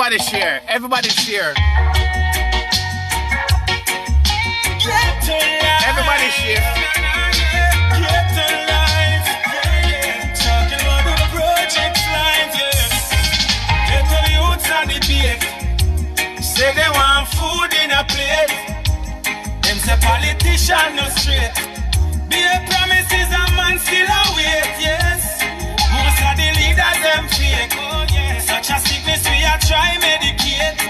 Everybody share. Everybody share. Everybody share. Get alive. Talking about the project life, Get the youths on the beat. Say they want food in a plate. Them say politician no straight. Be a promises a man still await, yes. Most of the leaders them fake. Such a sickness we are try medicate.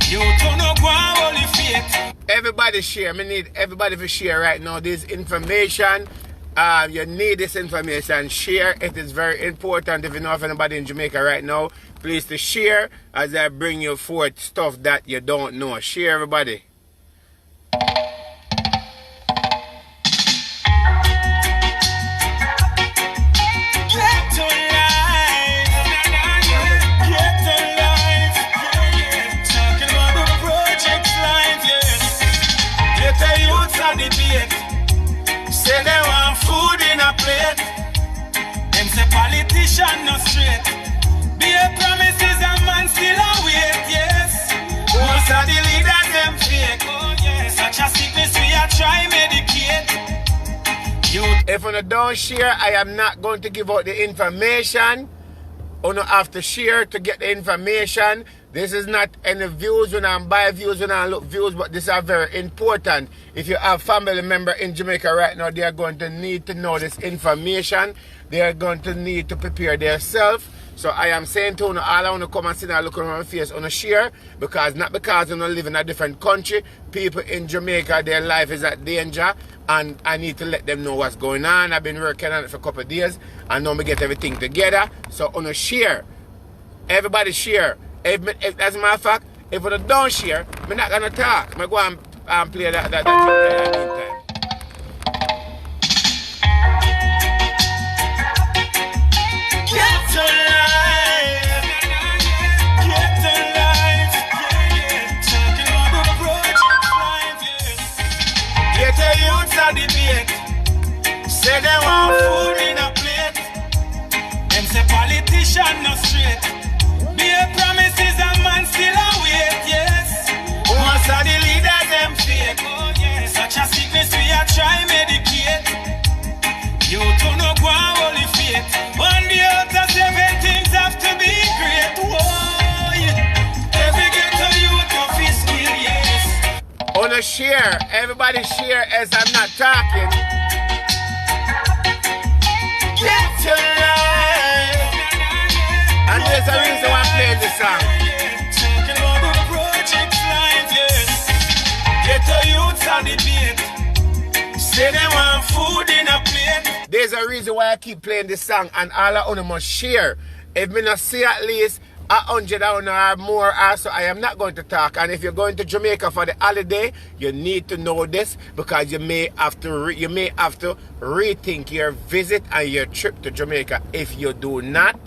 You don't know go and holy faith. Everybody share. I need everybody to share right now this information. You need this information. Share. It is very important. If you know of anybody in Jamaica right now, please to share as I bring you forth stuff that you don't know. Share, everybody. Say they want food in a plate. Them say politician no straight. Be a promises a man still await, yes. Most of the leaders them fake. Such a sickness we are try medicate. If you don't share, I am not going to give out the information. You have to share to get the information. This is not any views when I buy views, when I look views, but these are very important. If you have family member in Jamaica right now, they are going to need to know this information. They are going to need to prepare themselves. So I am saying to you, all I want to come and sit and look around my face on a share, because not because you live in a different country, people in Jamaica, their life is at danger, and I need to let them know what's going on. I've been working on it for a couple of days, and now we get everything together. So on a share, everybody share. As a matter of fact, if you don't share, I'm not going to talk. I'm going to play that in the meantime. Get alive. Get alive. Talking about the project life, Get the youths on the beat. Say they want food in a plate. Them say politician no straight. Be a promises a man still await, yes. Most of the leaders them fake. Such a sickness we are try medicate. You don't know go and holy faith. On the altar 7 things have to be great. Whoa, every ghetto youth of his skill, yes. On a share, everybody share as I'm not talking. Get alive. And there's a reason why I'm playing this song. Talking about the project life, yes. Get the youths on the beat. Say they want food in a plate. There's a reason why I keep playing this song, and all I want must share. If me not see at least 100 or more, also I am not going to talk. And if you're going to Jamaica for the holiday, you need to know this, because you may have to rethink your visit and your trip to Jamaica. If you do not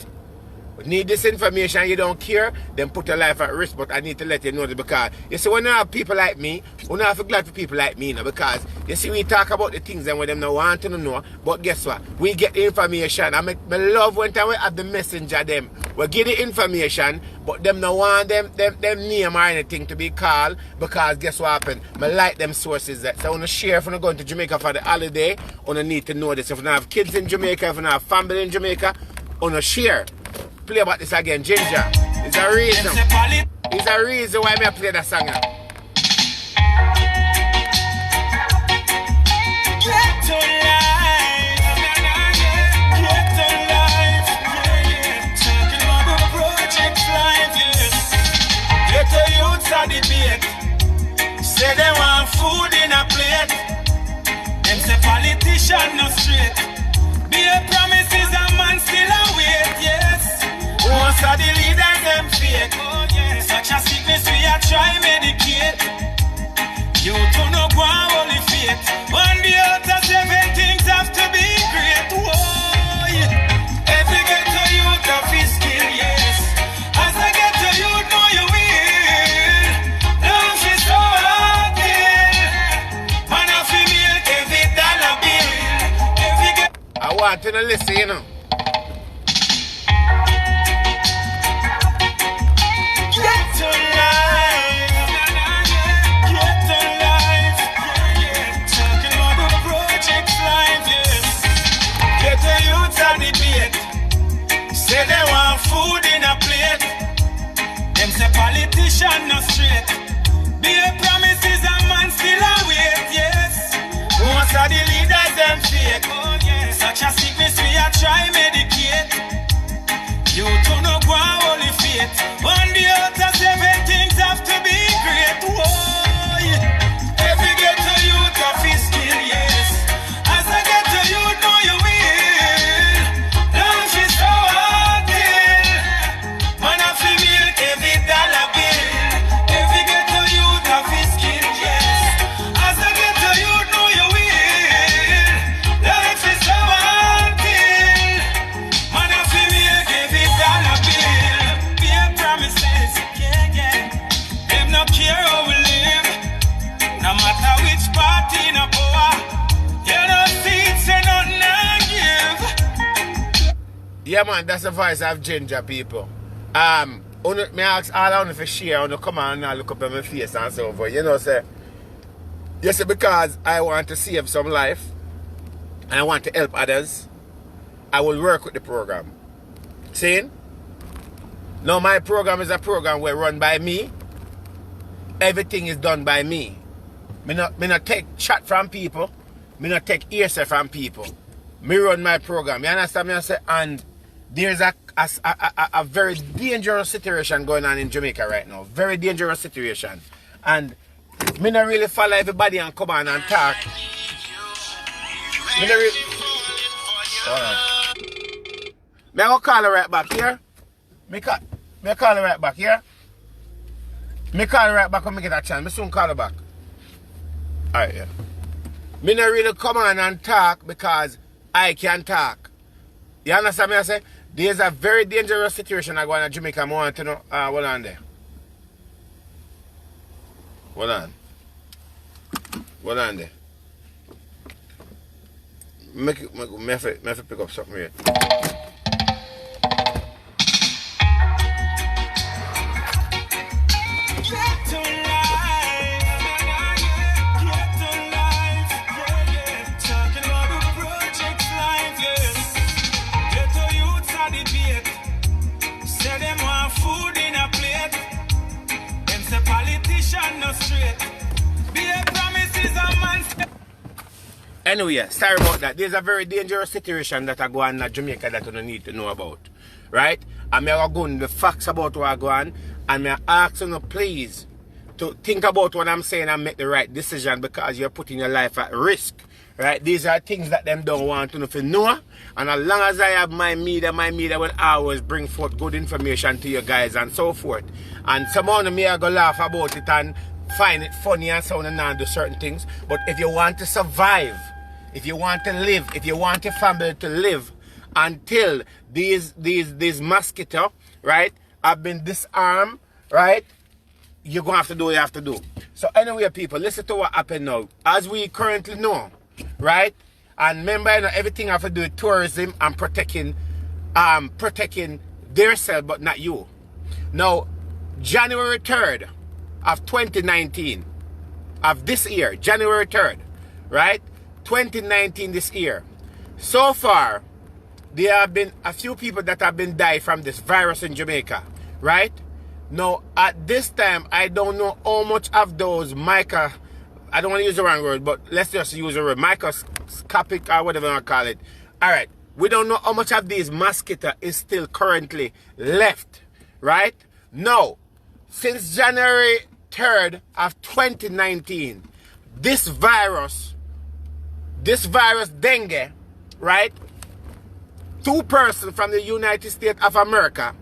need this information, you don't care, then put your life at risk. But I need to let you know that, because you see, when I have people like me, when I have to glad for people like me now, because you see, we talk about the things and when them not want to know, but guess what, we get the information. I love when time we have the messenger them, we get the information, but them not want them name or anything to be called, because guess what happened, I like them sources that. So I want to share, if you're going to Jamaica for the holiday, I want to need to know this. If you don't have kids in Jamaica, if you don't have family in Jamaica, I want to share. Play about this again, Ginger. It's a reason. It's a reason why I play that song now. Get alive. Get alive. Talking about the project life, Get the youths on the beat. Say they want food in a plate. Them say politician no straight. Be a promises a man still await, yes. Most of the leaders them fake. Such a sickness we are try medicate. You don't know go and holy faith. On the altar 7 things have to be great. Whoa, every ghetto youth of his skill, yes. As a ghetto youth know you will. Life is so hard, man of female every dollar bill. Every ghetto. I want to listen, you know. say politician no straight. Be a promises a man still a wait, yes. Most of the leaders them fake. Oh, yeah. Such a sickness we a try medicate. You don't know go and holy faith. On the altar 7 things have to be great. Whoa, yeah. Every ghetto youth of his skill, yes. As I get to you, know you will. Life is so hard, man, I feel milk every dollar bill. Every ghetto youth of his skill, yes. As I get to you, know you will. Life is so hard, man, I feel milk every dollar bill. Be promises, yeah, yeah. Them no care how we live. No matter which party no power, you don't see it, say nothing I give. Yeah, man, that's the voice of ginger people. Me ask all of you for share, and come on and look up at my face and so forth. You know, say, yes, because I want to save some life and I want to help others, I will work with the program. Seeing? Now, my program is a program where run by me. Everything is done by me. Me not take chat from people. Me not take hearsay from people. Me run my program. You understand me? I say, and there's a very dangerous situation going on in Jamaica right now. Very dangerous situation. And me not really follow everybody and come on and talk. Me not really... Hold on. Me I go call her right back here. Me call her right back here. Me call her right back when me get a chance. Me soon call her back. Alright, yeah. Me not really come on and talk because I can talk. You understand me? I say, there's a very dangerous situation going on in Jamaica. I want to know. Hold on there. Hold on. Hold on there. Me have to pick up something here. Anyway, sorry about that. There's a very dangerous situation that I go on in Jamaica that you don't need to know about. Right? And I go on the facts about what I go on, and I ask you please to think about what I'm saying and make the right decision because you're putting your life at risk. Right? These are things that them don't want to know. And as long as I have my media will always bring forth good information to you guys and so forth. And someone of me I go laugh about it and find it funny and so on and do certain things. But if you want to survive, if you want to live, if you want your family to live until these mosquitoes, right, have been disarmed, right, you're going to have to do what you have to do. So anyway, people, listen to what happened now. As we currently know, right, and remember, you know, everything have to do with tourism and protecting their self, but not you. Now, January 3rd of 2019, of this year, January 3rd, right, 2019 this year. So far, there have been a few people that have been died from this virus in Jamaica, right? Now, at this time, I don't know how much of those I don't want to use the wrong word, but let's just use the word microscopic or whatever you want to call it. All right, we don't know how much of these mosquitoes is still currently left, right? Now, since January 3rd of 2019, this virus dengue, right? 2 persons from the United States of America,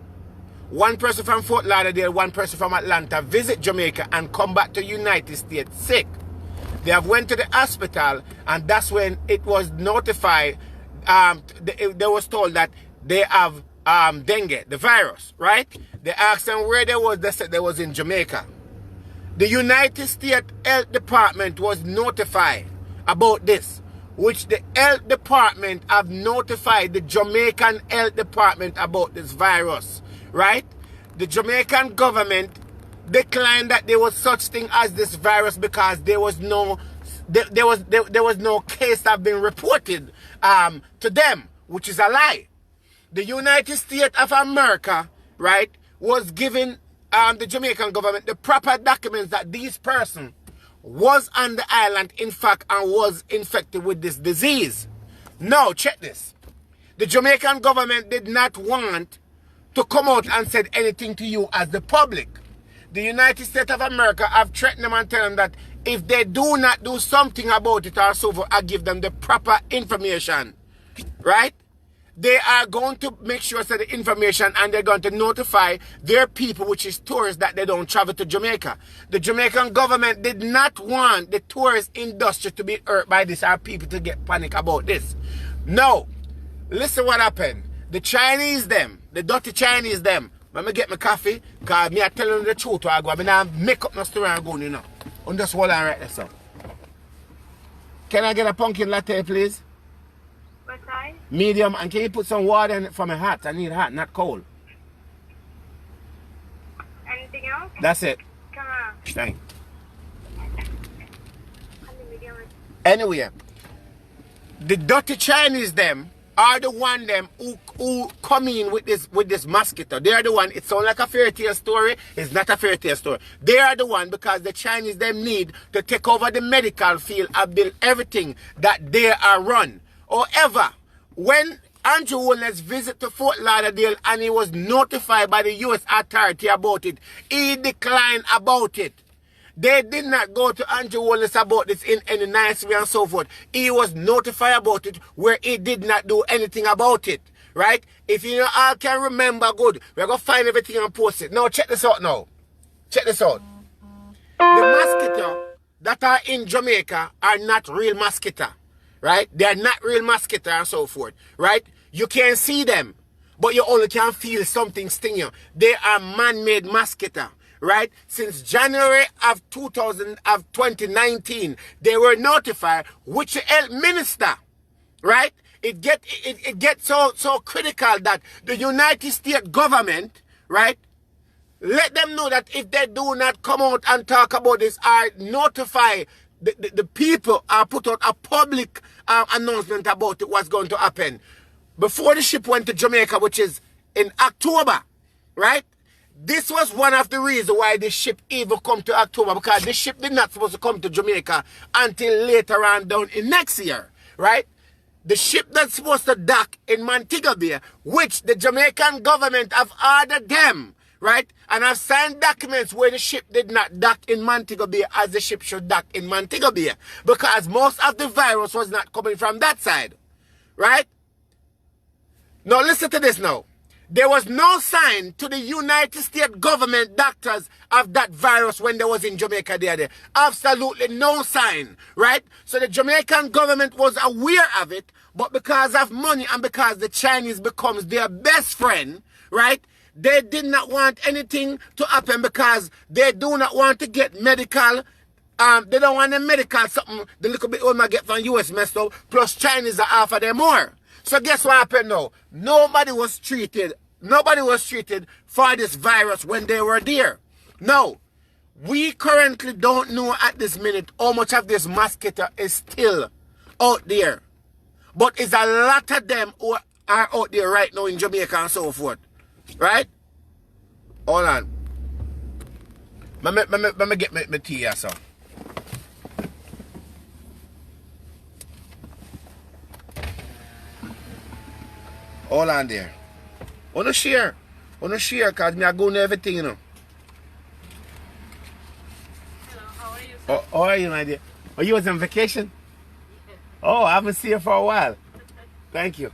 1 person from Fort Lauderdale, 1 person from Atlanta visit Jamaica and come back to United States sick. They have went to the hospital and that's when it was notified, they was told that they have dengue, the virus, right? They asked them where they was, they said they was in Jamaica. The United States Health Department was notified about this, which the Health Department have notified the Jamaican Health Department about this virus, right? The Jamaican government declined that there was such thing as this virus because there was no case that have been reported to them, which is a lie. The United States of America, right, was giving the Jamaican government the proper documents that this person was on the island, in fact, and was infected with this disease. Now, check this. The Jamaican government did not want to come out and said anything to you as the public. The United States of America have threatened them and tell them that if they do not do something about it or so forth, I give them the proper information, right? They are going to make sure that the information, and they're going to notify their people, which is tourists, that they don't travel to Jamaica. The Jamaican government did not want the tourist industry to be hurt by this or people to get panic about this. No. Listen what happened. The Chinese them, the dirty Chinese them, when me get my coffee, because me I tell them the truth, I go, I mean, make up my story and go, you know. On just hold on right there, so. Can I get a pumpkin latte, please? What size? Medium, and can you put some water in it for my hot? I need hot, not cold. Anything else? That's it. Come on. Thank you. Medium. Anyway, the dirty Chinese them are the one them who come in with this mosquito. They are the one. It sounds like a fairy tale story. It's not a fairy tale story. They are the one because the Chinese them need to take over the medical field and build everything that they are run. However, when Andrew Williams visit to Fort Lauderdale and he was notified by the U.S. authority about it, he declined about it. They did not go to Andrew Wallace about this in any nice way and so forth. He was notified about it where he did not do anything about it. Right? If you all can remember good, we're going to find everything and post it. Now, check this out now. Check this out. The mosquito that are in Jamaica are not real mosquito. Right? They are not real mosquito and so forth. Right? You can see them, but you only can feel something sting you. They are man-made mosquito. Right? Since January of 2019, they were notified, which the health minister, right? It gets so critical that the United States government, right, let them know that if they do not come out and talk about this or notify the people or put out a public announcement about it, what's going to happen. Before the ship went to Jamaica, which is in October, right? This was one of the reasons why the ship even come to October, because the ship did not supposed to come to Jamaica until later on down in next year, right? The ship that's supposed to dock in Montego Bay, which the Jamaican government have ordered them, right? And have signed documents where the ship did not dock in Montego Bay as the ship should dock in Montego Bay, because most of the virus was not coming from that side, right? Now listen to this now. There was no sign to the United States government doctors of that virus when they was in Jamaica the other day. Absolutely no sign, right? So the Jamaican government was aware of it, but because of money and because the Chinese becomes their best friend, right? They did not want anything to happen because they do not want to get medical. They don't want the medical something the little bit old man get from US messed up, plus Chinese are offer them more. So guess what happened now? Nobody was treated for this virus when they were there. Now, we currently don't know at this minute how much of this mosquito is still out there. But it's a lot of them who are out there right now in Jamaica and so forth. Right? Hold on. Let me get my tea here, so. Hold on there. Wanna share, cause me I go to everything, you know. Hello, how are you, sir? Oh, how are you, my dear? Oh, you was on vacation? Oh, I haven't seen you for a while. Thank you.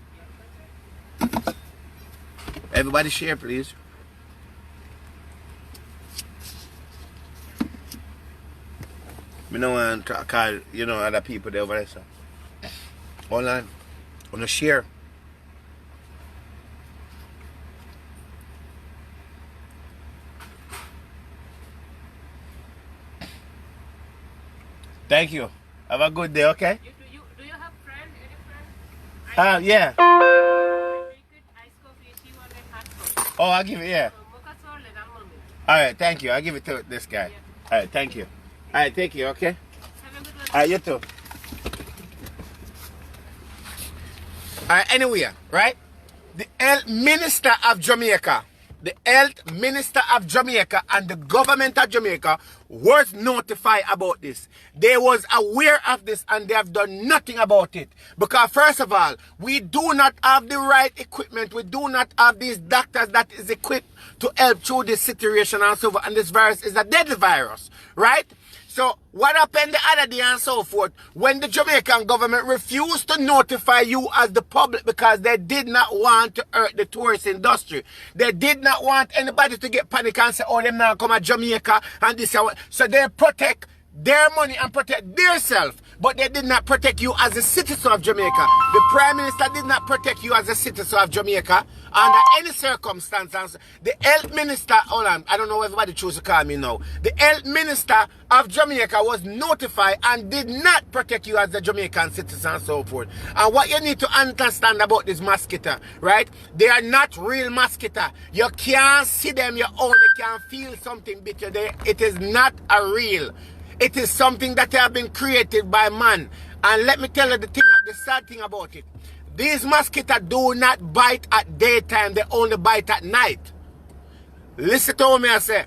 Everybody share, please. Me no want to call, you know, other people there over there, so. Hold on. Wanna share. Thank you. Have a good day, okay? Do you have friends? Any friends? Yeah. Liquid ice coffee, she want a hot coffee. Oh, I'll give it, yeah. Mocha sole and almond milk. Alright, thank you. I'll give it to this guy. Yeah. Alright, thank you. Alright, thank you, okay? Have a good one. Alright, you too. Alright, anyway, right? The health minister of Jamaica, the health minister of Jamaica and the government of Jamaica was notified about this. They was aware of this and they have done nothing about it. Because first of all, we do not have the right equipment. We do not have these doctors that is equipped to help through this situation and so forth. And this virus is a deadly virus, right? So what happened the other day and so forth when the Jamaican government refused to notify you as the public because they did not want to hurt the tourist industry. They did not want anybody to get panic and say, oh, them now come at Jamaica and this and what. So they protect their money and protect themselves. But they did not protect you as a citizen of Jamaica. The Prime Minister did not protect you as a citizen of Jamaica under any circumstances. The Health Minister, hold on, I don't know if everybody choose to call me now. The Health Minister of Jamaica was notified and did not protect you as a Jamaican citizen and so forth. And what you need to understand about this mosquito, right? They are not real mosquito. You can't see them, you only can feel something bitter there. It is not a real. It is something that have been created by man. And let me tell you the sad thing about it. These mosquitoes do not bite at daytime, they only bite at night. Listen to me I say.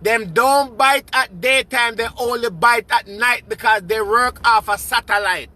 Them don't bite at daytime, they only bite at night because they work off a satellite.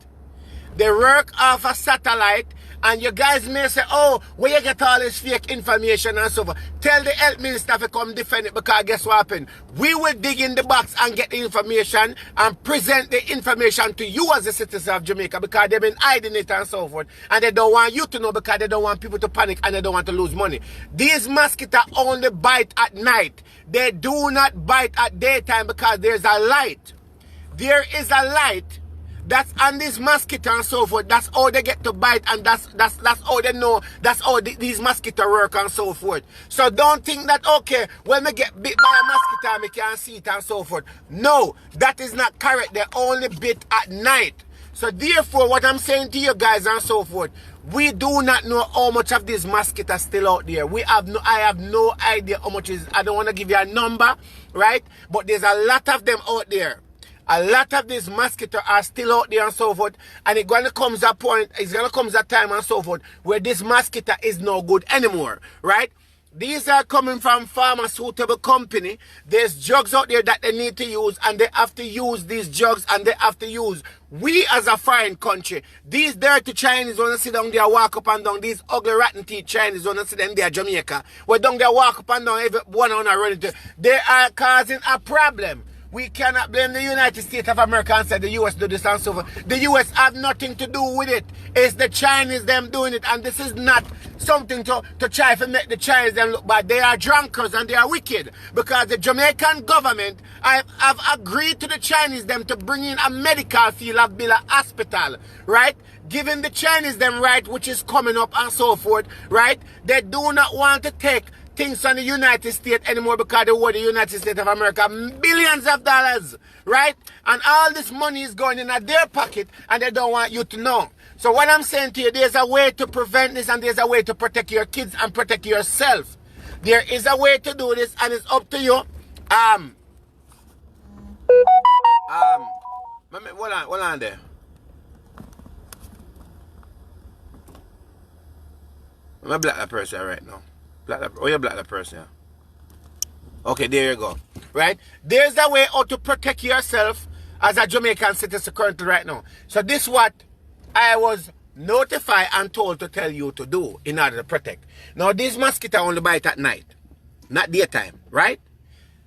They work off a satellite. And you guys may say, oh, where you get all this fake information and so forth. Tell the health minister to come defend it because guess what happened? We will dig in the box and get the information and present the information to you as a citizen of Jamaica because they've been hiding it and so forth. And they don't want you to know because they don't want people to panic and they don't want to lose money. These mosquitoes only bite at night. They do not bite at daytime because there's a light. There is a light. That's on this mosquito and so forth. That's how they get to bite and that's how they know. That's how these mosquitoes work and so forth. So don't think that, okay, when we get bit by a mosquito, we can't see it and so forth. No, that is not correct. They only bit at night. So therefore, what I'm saying to you guys and so forth, we do not know how much of these mosquitoes still out there. I have no idea how much is. I don't want to give you a number, right? But there's a lot of them out there. A lot of these mosquitoes are still out there and so forth. And it's going to come a point, it's going to come a time and so forth where this mosquito is no good anymore, right? These are coming from pharmaceutical company. There's drugs out there that they need to use and they have to use these drugs and they have to use. We as a foreign country, these dirty Chinese want to sit down there, walk up and down. These ugly rotten teeth Chinese want to sit down there, Jamaica. We're down there, walk up and down, every one on a run. They are causing a problem. We cannot blame the United States of America and say the US do this and so forth. The US have nothing to do with it. It's the Chinese them doing it. And this is not something to try to make the Chinese them look bad. They are drunkards and they are wicked. Because the Jamaican government have agreed to the Chinese them to bring in a medical field of build a hospital. Right? Giving the Chinese them right, which is coming up and so forth. Right? They do not want to take things from the United States anymore because they owe the United States of America billions of dollars, right? And all this money is going in their pocket and they don't want you to know. So what I'm saying to you, there's a way to prevent this and there's a way to protect your kids and protect yourself. There is a way to do this and it's up to you. Hold on there. I'm gonna block that person right now. You block that person, yeah. Okay, there you go. Right? There's a way how to protect yourself as a Jamaican citizen currently right now. So this is what I was notified and told to tell you to do in order to protect. Now, these mosquitoes only bite at night, not daytime, right?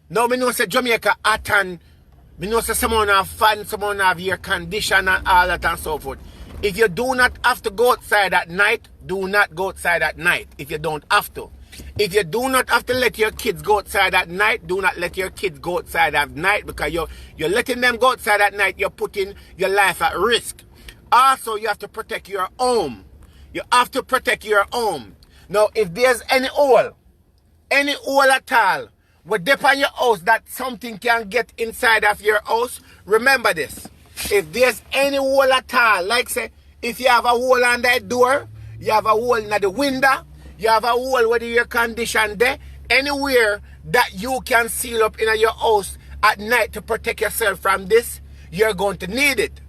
Now, I know say Jamaica hot and I know say someone have fan, someone have air condition and all that and so forth. If you do not have to go outside at night, do not go outside at night if you don't have to. If you do not have to let your kids go outside at night, do not let your kids go outside at night because you're letting them go outside at night, you're putting your life at risk. Also, you have to protect your home. You have to protect your home. Now, if there's any hole at all, with dip on your house that something can get inside of your house, remember this. If there's any hole at all, like say, if you have a hole on that door, you have a hole in the window, you have a hole where the air condition there, anywhere that you can seal up in your house at night to protect yourself from this, you're going to need it.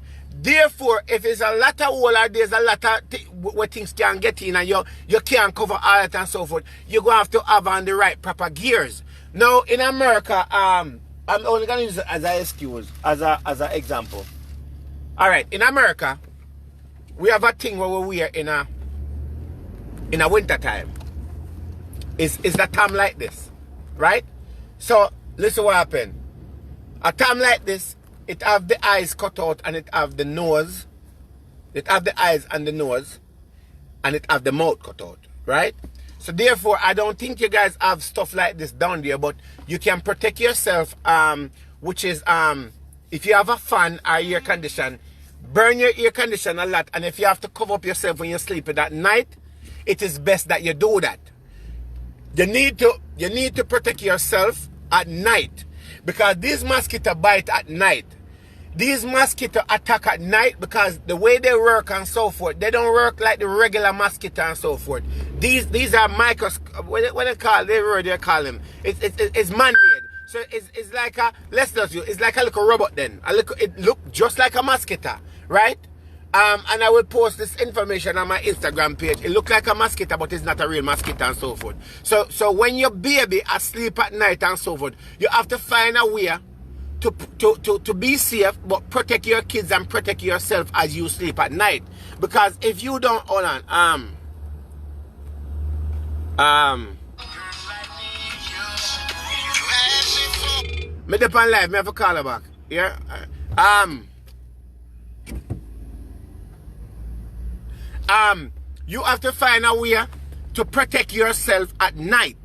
Therefore, if it's a lot of hole or there's a lot of where things can get in and you can't cover all that and so forth, you're going to have on the right proper gears. Now, in America, I'm only going to use it as an excuse, as an example. All right, in America, we have a thing where we wear in a winter time. It's the time like this, right? So, listen what happened. A time like this, it have the eyes cut out and it have the nose. It have the eyes and the nose. And it have the mouth cut out. Right? So therefore, I don't think you guys have stuff like this down there. But you can protect yourself. Which is, if you have a fan or air condition, burn your air condition a lot. And if you have to cover up yourself when you're sleeping at night, it is best that you do that. You need to protect yourself at night. Because these mosquitoes bite at night. These mosquitoes attack at night because the way they work and so forth, they don't work like the regular mosquito and so forth. These are what they call them. It's man-made. So it's like it's like a little robot then. It look just like a mosquito, right? And I will post this information on my Instagram page. It looks like a mosquito, but it's not a real mosquito and so forth. So when your baby asleep at night and so forth, you have to find a way to be safe, but protect your kids and protect yourself as you sleep at night. Because if you don't, hold on, me dip on live, me have to call her back. Yeah? You have to find a way to protect yourself at night.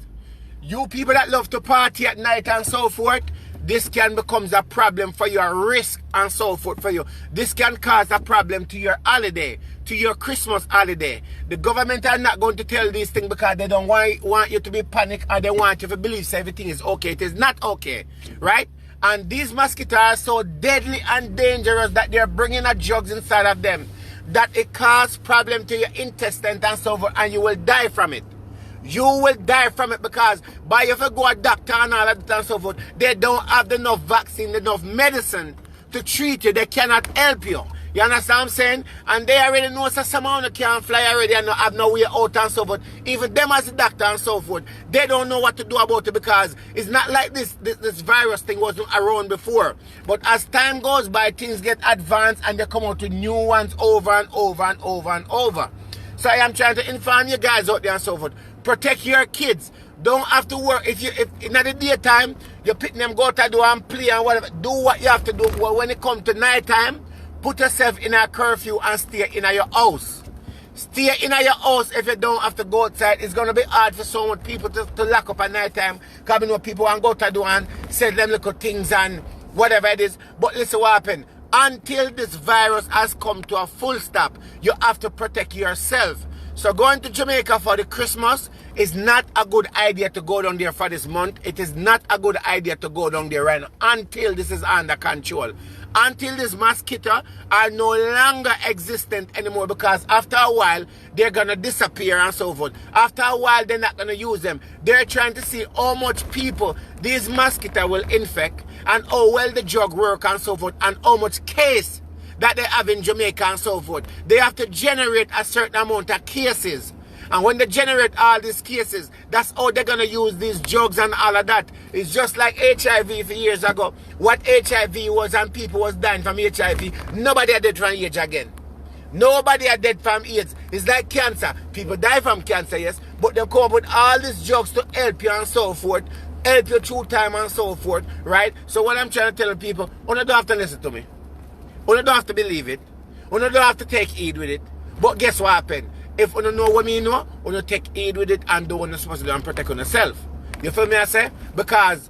You people that love to party at night and so forth, this can become a problem for your risk and so forth for you. This can cause a problem to your holiday, to your Christmas holiday. The government are not going to tell these things because they don't want you to be panicked or they want you to believe everything is okay. It is not okay, right? And these mosquitoes are so deadly and dangerous that they're bringing a drugs inside of them that it causes problem to your intestine and so forth, and you will die from it. You will die from it because by if you go a doctor and all that and so forth, they don't have enough vaccine, enough medicine to treat you. They cannot help you. You understand what I'm saying? And they already know that someone can't fly already and have no way out and so forth. Even them as a doctor and so forth, they don't know what to do about it because it's not like this virus thing wasn't around before. But as time goes by, things get advanced and they come out with new ones over and over and over and over. So I am trying to inform you guys out there and so forth. Protect your kids. Don't have to work. If in the daytime, you pick them, go to do and play and whatever. Do what you have to do. Well, when it comes to nighttime, put yourself in a curfew and stay in your house. Stay in your house if you don't have to go outside. It's going to be hard for so many people to lock up at nighttime because you know people want to go to do and sell them little things and whatever it is. But listen what happened. Until this virus has come to a full stop, you have to protect yourself. So going to Jamaica for the Christmas is not a good idea to go down there for this month. It is not a good idea to go down there right now until this is under control. Until these mosquitoes are no longer existent anymore because after a while, they're going to disappear and so forth. After a while, they're not going to use them. They're trying to see how much people these mosquitoes will infect and how well the drug work and so forth and how much case that they have in Jamaica and so forth. They have to generate a certain amount of cases. And when they generate all these cases, that's how they're going to use these drugs and all of that. It's just like HIV for years ago. What HIV was and people was dying from HIV, nobody are dead from AIDS again. Nobody are dead from AIDS. It's like cancer. People die from cancer, yes, but they come up with all these drugs to help you and so forth, help you through time and so forth, right? So what I'm trying to tell people, you don't have to listen to me. You don't have to believe it. You don't have to take heed with it. But guess what happened? If you don't know what me know, you don't take heed with it and do what you're supposed to do and protect yourself. You feel me I say? Because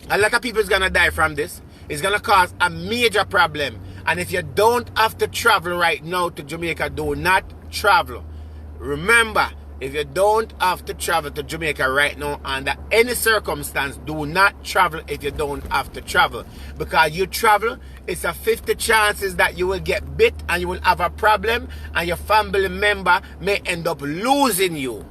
a lot of people is going to die from this. It's going to cause a major problem. And if you don't have to travel right now to Jamaica, do not travel. Remember, if you don't have to travel to Jamaica right now under any circumstance, do not travel if you don't have to travel. Because you travel, it's a 50 chances that you will get bit and you will have a problem and your family member may end up losing you.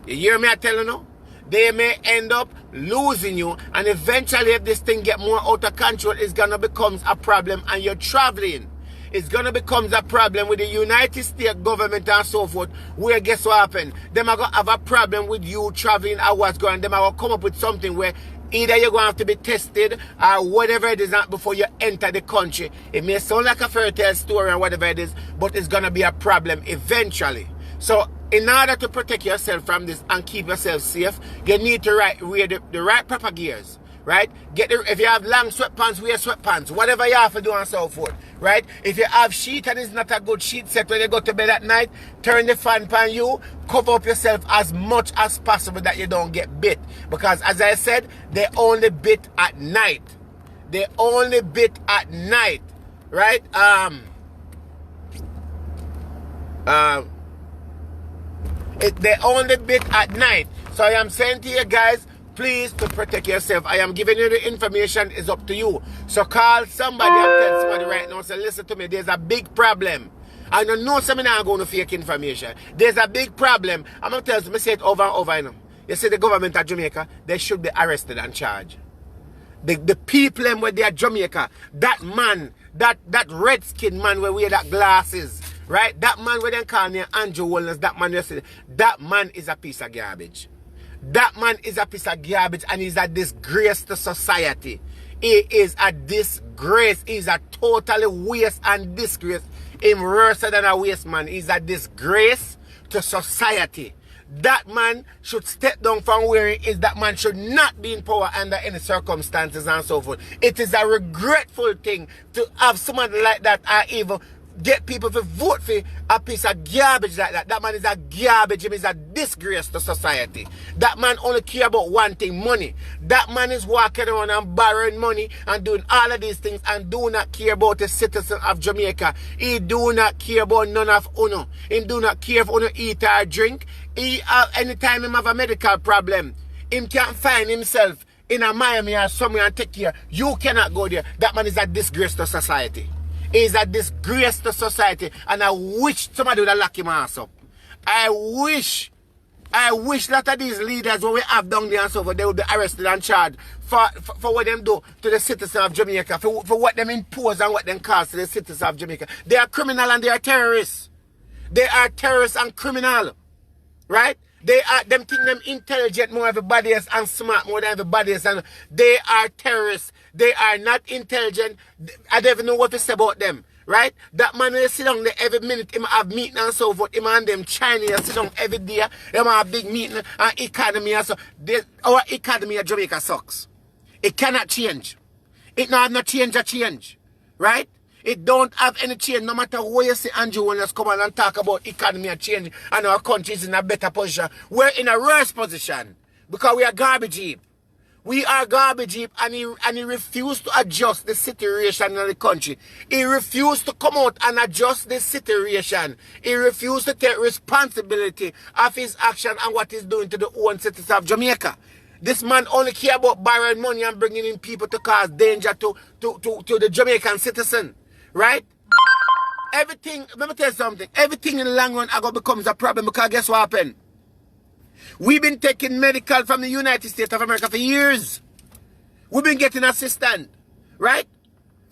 You hear me I tell you now? They may end up losing you and eventually if this thing get more out of control, it's going to become a problem and you're traveling. it's going to become a problem with the United States government and so forth, where guess what happened? Them are going to have a problem with you traveling or what's going on. Them are going to come up with something where either you're going to have to be tested or whatever it is before you enter the country. It may sound like a fairy tale story or whatever it is, but it's going to be a problem eventually. So in order to protect yourself from this and keep yourself safe, you need to wear the right proper gears. Right? If you have long sweatpants, wear sweatpants. Whatever you have to do and so forth. Right? If you have sheet and it's not a good sheet set when you go to bed at night, turn the fan on you, cover up yourself as much as possible that you don't get bit. Because as I said, they only bit at night. They only bit at night. Right? They only bit at night. So I am saying to you guys, please, to protect yourself. I am giving you the information. It's up to you. So call somebody and tell somebody right now. Say, listen to me. There's a big problem. I don't know some are going to fake information. There's a big problem. I'm going to tell you, I say it over and over. You know. You see the government of Jamaica, they should be arrested and charged. The people where they are Jamaica, that man, that red-skinned man where wear that glasses, right? That man where they call me Andrew Wellness, that man, that man is a piece of garbage. That man is a piece of garbage and he's a disgrace to society. He is a disgrace. He's a totally waste and disgrace. He's worse than a waste man. He's a disgrace to society. That man should step down from where he is. That man should not be in power under any circumstances and so forth. It is a regretful thing to have someone like that or even get people to vote for a piece of garbage like that. That man is a garbage. He is a disgrace to society. That man only care about one thing, money. That man is walking around and borrowing money and doing all of these things and do not care about the citizen of Jamaica. He do not care about none of uno. He do not care if uno eat or drink. Anytime he have a medical problem, he can't find himself in a Miami or somewhere and take care. You cannot go there. That man is a disgrace to society. Is a disgrace to society, and I wish somebody would have locked him ass up. I wish a lot of these leaders what we have down there and so forth, they will be arrested and charged for what them do to the citizens of Jamaica, for what them impose and what them cause to the citizens of Jamaica. They are criminal and they are terrorists. They are terrorists and criminal. Right? Them think them intelligent more than everybody else and smart more than everybody else. And they are terrorists. They are not intelligent. I don't even know what to say about them. Right? That man will sit down there every minute. He have meeting and so forth. Him and them Chinese sit down every day. They have big meeting and economy and so. Our economy of Jamaica sucks. It cannot change. It not have no change. Right? It don't have any change. No matter where you see Andrew Wellness come on and talk about economy and change and our country is in a better position. We're in a worse position because we are garbage heap. We are garbage heap and he refused to adjust the situation in the country. He refused to come out and adjust the situation. He refused to take responsibility of his action and what he's doing to the own citizens of Jamaica. This man only care about borrowing money and bringing in people to cause danger to the Jamaican citizen. Right? Everything, let me tell you something. Everything in the long run becomes a problem because guess what happened? We've been taking medical from the United States of America for years. We've been getting assistance. Right?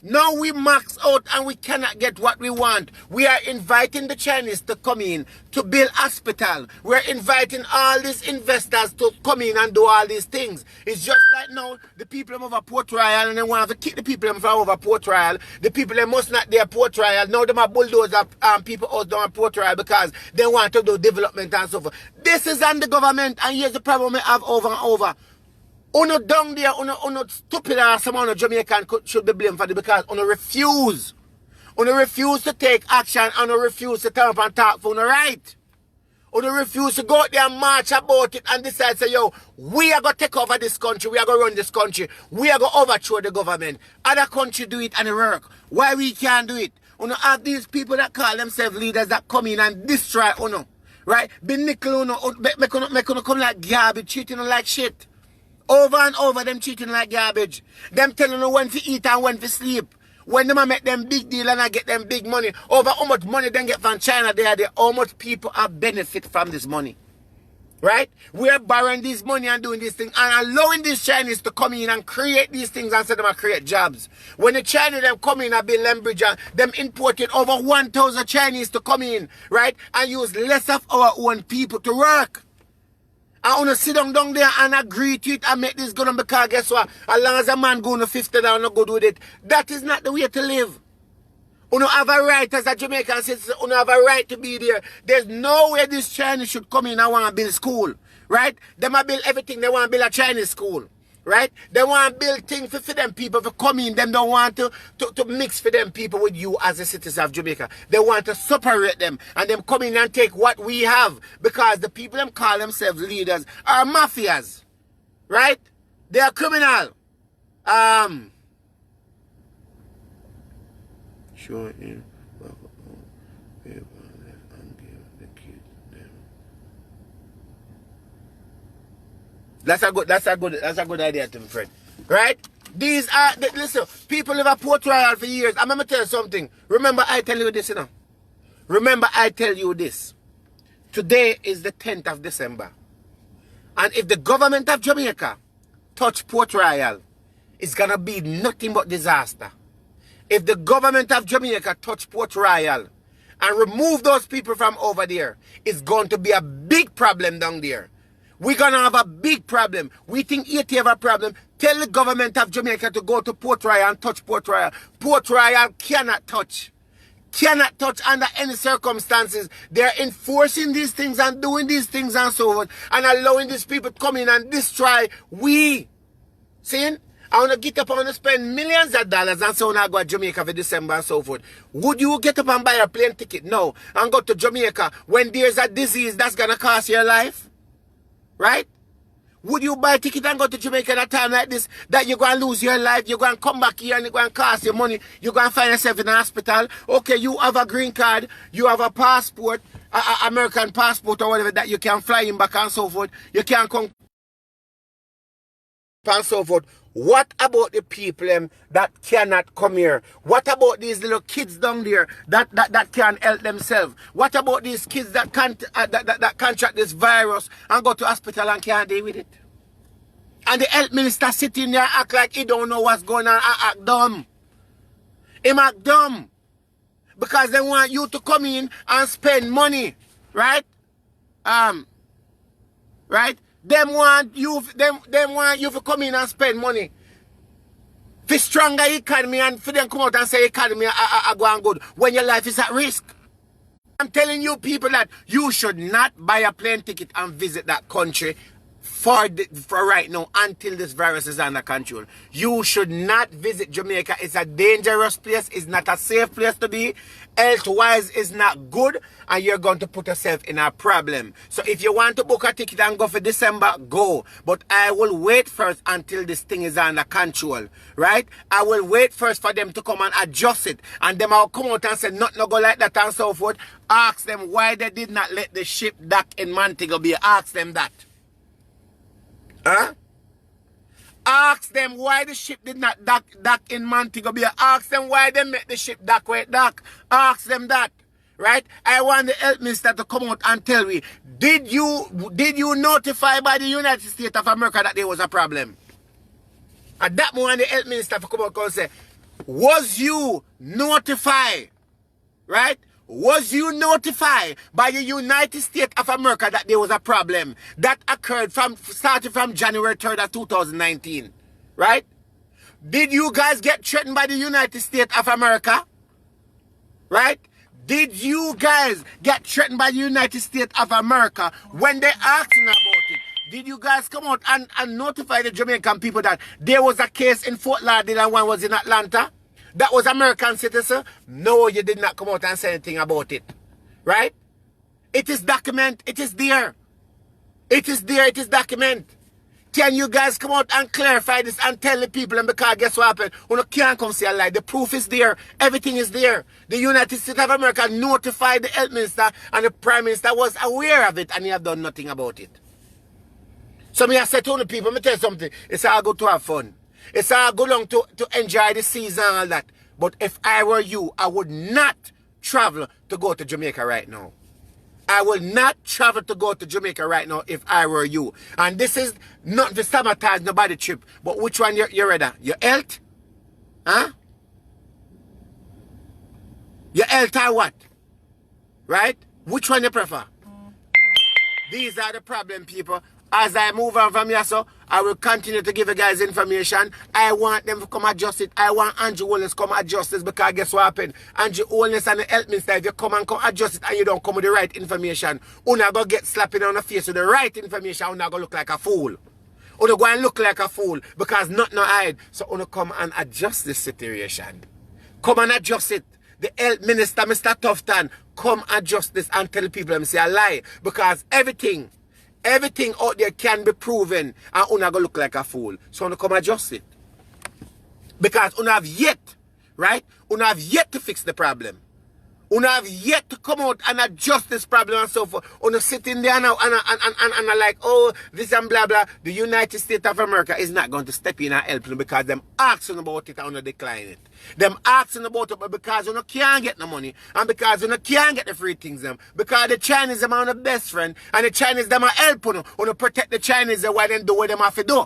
Now we max out and we cannot get what we want. We are inviting the Chinese to come in to build hospital. We're inviting all these investors to come in and do all these things. It's just like now the people over Port Royal and they want to keep the people from over Port Royal. The people that must not there Port Royal. Now they are bulldozer people out down Port Royal because they want to do development and so forth. This is on the government and here's the problem we have over and over. Uno down there, uno stupid ass amount of Jamaican should be blamed for it because uno refuse. Uno refuse to take action and uno refuse to turn up and talk for uno right. Uno refuse to go out there and march about it and decide say, yo, we are going to take over this country, we are going to run this country, we are going to overthrow the government. Other country do it and it work. Why we can't do it? Uno have these people that call themselves leaders that come in and destroy uno. Right? Be nickel uno, make uno come like garbage, treating uno like shit. Over and over, them treating like garbage. Them telling you when to eat and when to sleep. When them make them big deal and I get them big money. Over how much money they get from China, how much people have benefit from this money. Right? We are borrowing this money and doing this thing and allowing these Chinese to come in and create these things and say them and create jobs. When the Chinese them come in and build Lembridge and them imported over 1,000 Chinese to come in, right? And use less of our own people to work. I want to sit down there and agree to it and make this good on because guess what? As long as a man going to 50 down not good with it, that is not the way to live. You have a right as a Jamaican citizen, you have a right to be there. There's no way this Chinese should come in and want to build school. Right? They want to build everything. They want to build a Chinese school. Right? They want to build things for them people to come in. They don't want to mix for them people with you as a citizen of Jamaica. They want to separate them and them come in and take what we have because the people them call themselves leaders are mafias. Right? They are criminal. Sure in paper left and give the kids them. That's a good idea to me, friend. Right? These are listen, people live at Port Royal for years. I'm gonna tell you something. Remember I tell you this, you know. Remember I tell you this. Today is the 10th of December. And if the government of Jamaica touch Port Royal, it's gonna be nothing but disaster. If the government of Jamaica touch Port Royal and remove those people from over there, it's going to be a big problem down there. We're going to have a big problem. We think Haiti have a problem. Tell the government of Jamaica to go to Port Royal and touch Port Royal. Port Royal cannot touch. Cannot touch under any circumstances. They're enforcing these things and doing these things and so on and allowing these people to come in and destroy we. See? I want to get up, I want to spend millions of dollars and so on I go to Jamaica for December and so forth. Would you get up and buy a plane ticket now and go to Jamaica when there's a disease that's going to cost your life? Right? Would you buy a ticket and go to Jamaica at a time like this that you're going to lose your life, you're going to come back here and you're going to cost your money, you're going to find yourself in a hospital? Okay, you have a green card, you have a passport, American passport or whatever that you can fly in back and so forth. You can come and so forth. What about the people that cannot come here? What about these little kids down there that can't help themselves? What about these kids that can't that contract this virus and go to hospital and can't deal with it? And the health minister sitting there act like he don't know what's going on, act dumb. He act dumb. Because they want you to come in and spend money. Right? Right? Them want you to come in and spend money. For stronger economy and for them come out and say economy are going good when your life is at risk. I'm telling you people that you should not buy a plane ticket and visit that country for right now until this virus is under control. You should not visit Jamaica. It's a dangerous place. It's not a safe place to be. Health-wise, it's not good. And you're going to put yourself in a problem. So if you want to book a ticket and go for December, go. But I will wait first until this thing is under control. Right? I will wait first for them to come and adjust it. And them will come out and say, nothing go like that and so forth. Ask them why they did not let the ship dock in Montego Bay. Ask them that. Huh? Ask them why the ship did not dock in Montego Bay. Ask them why they made the ship dock where it dock. Ask them that. Right? I want the health minister to come out and tell me, did you notify by the United States of America that there was a problem? At that moment, the health minister to come out and say, was you notified? Right? Was you notified by the United States of America that there was a problem that occurred starting from January 3rd of 2019? Right? Did you guys get threatened by the United States of America? Right? Did you guys get threatened by the United States of America when they asking about it? Did you guys come out and notify the Jamaican people that there was a case in Fort Lauderdale and one was in Atlanta? That was American citizen? No, you did not come out and say anything about it. Right? It is document. It is there. It is there. It is document. Can you guys come out and clarify this and tell the people? And because guess what happened? You can't come say a lie. The proof is there. Everything is there. The United States of America notified the health minister and the prime minister was aware of it and he have done nothing about it. So me I say to the people, me tell you something. It's all good to have fun. It's all good long to enjoy the season and all that. But if I were you, I would not travel to go to Jamaica right now. I will not travel to go to Jamaica right now if I were you. And this is not to sabotage nobody trip. But which one you're rather? Your health? Huh? Your health or what? Right? Which one you prefer? These are the problem, people. As I move on from here, so I will continue to give you guys information. I want them to come adjust it. I want Andrew Holness come adjust this, because guess what happened? Andrew Holness and the health minister, if you come adjust it and you don't come with the right information, una go get slapping on the face with the right information, una go look like a fool. Una go and look like a fool because nothing no hide. So una come and adjust this situation. Come and adjust it. The health minister, Mr. Tufton, come adjust this and tell people them say a lie. Because everything out there can be proven and una go look like a fool. So una come adjust it. Because una have yet, right? Una have yet to fix the problem. Una have yet to come out and adjust this problem and so forth. Una sitting there now and like, oh, this and blah blah. The United States of America is not going to step in and help you because them asking about it and una decline it. Them asking about it because una can't get no money and because una can't get the free things them. Because the Chinese them are the best friend and the Chinese them are help una. Una protect the Chinese while them do what them have to do.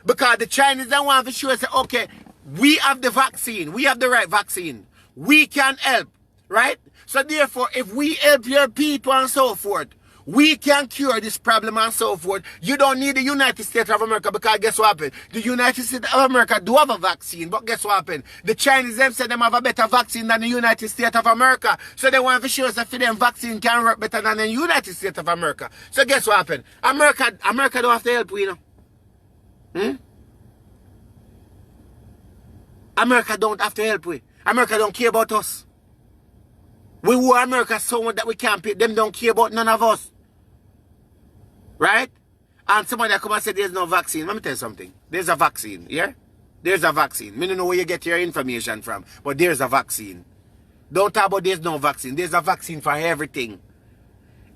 Because the Chinese them want to show say, okay, we have the vaccine. We have the right vaccine. We can help. Right? So therefore, if we help your people and so forth, we can cure this problem and so forth. You don't need the United States of America because guess what happened? The United States of America do have a vaccine, but guess what happened? The Chinese them say them have a better vaccine than the United States of America. So they want to show us that for them vaccine can work better than the United States of America. So guess what happened? America don't have to help we, you know. America don't have to help we. America don't care about us. We war America so much that we can't pay. Them don't care about none of us. Right? And somebody come and say there's no vaccine. Let me tell you something. There's a vaccine, yeah? There's a vaccine. I don't know where you get your information from, but there's a vaccine. Don't talk about there's no vaccine. There's a vaccine for everything.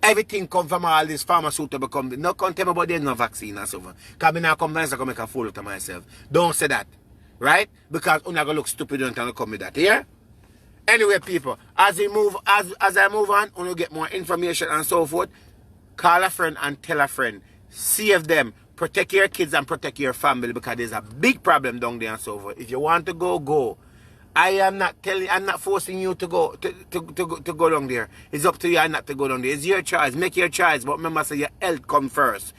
Everything come from all this pharmaceutical company. No come tell me about there's no vaccine and so forth. Because I now come and make a fool out of myself. Don't say that. Right? Because I'm not going to look stupid and come with that, yeah? Anyway, people, as I move on, when you get more information and so forth, call a friend and tell a friend. Save them. Protect your kids and protect your family because there's a big problem down there and so forth. If you want to go, go. I'm not forcing you to go to go down there. It's up to you not to go down there. It's your choice. Make your choice. But remember, say your health come first.